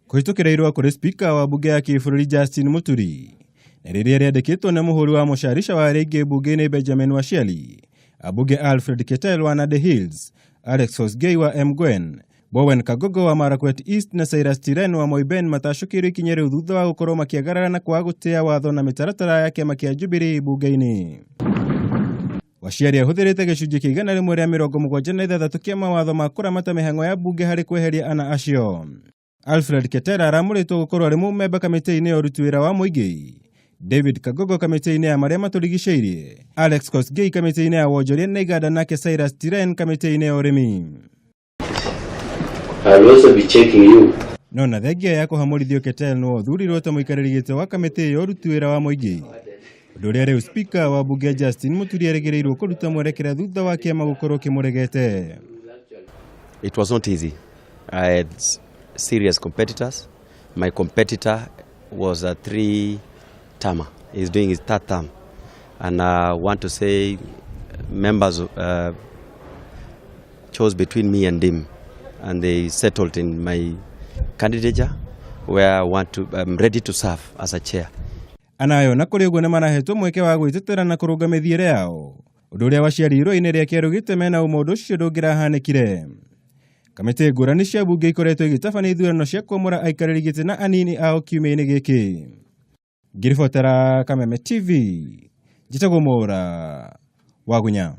kuhitukira irwa kuri speaker wa bunge ya kibũrũri Justin Muturi na rĩrĩa rĩandĩkĩtwo na muhuri wa mucarica wa rĩngĩ bunge-ini Benjamin Washiali, abunge Alfred Keter wa Nandi Hills, Kosgey wa Emgwen Bowen Kangogo wa Marakwet East na Silas Tiren wa Moiben matacukĩirwo ikinya rĩu thutha wa gũkorwo makĩagarara kwaga gutia watho na mĩtaratara ya kiama kia Jubilee bunge-ini. Washiali ahũthĩrĩte gĩcunjĩ kĩa 176 kĩa mawatho ma kũramata mĩhang'o ya bunge harĩ kweheria ana acio. Alfred Keter aramũrĩtwo gũkorwo arĩ mũmemba kamiti-ini ya ũruti wĩra wa mũingĩ, David Kangogo kamiti-ini ya marĩa matũrigicĩirie, Kosgey kamiti-ini ya wonjoria na iganda, nake Silas Tiren kamiti-ini ya ũrĩmi. I will also be checking you. No na thengia ya kuhamurithio Keter no thurirwo ta mũikarĩri gĩtĩ wa kamiti ya ũruti wĩra wa mũingĩ, ũndũ ũrĩa rĩu speaker wa bunge Justin Muturi erĩgĩrĩirwo kũruta mwerekera thutha wa kiama gũkorwo kĩmũregete. It was not easy. I had serious competitors. My competitor was a 3-termer. He's doing his 3rd term. And I want to say members chose between me and him. And they settled in my candidature where I'm ready to serve as a chair. Anayo na kuri uguo nĩ marahetwo mweke wa gwĩtetera na kũrũga mĩthiĩre yao, ũndũ ũrĩa waciarirwo inĩ rĩa kĩero gĩteme na ũmũndũ ũcio ndũngĩrahanĩkire. Kamĩtĩ ngũrani cia bunge ikoretwo igĩtabania ithurano cia kwamũra aikarĩri gĩtĩ na anini ao kiumia-inĩ gĩkĩ. Ngĩribotera Kameme TV, njĩtagwo Mũra wa Gunya.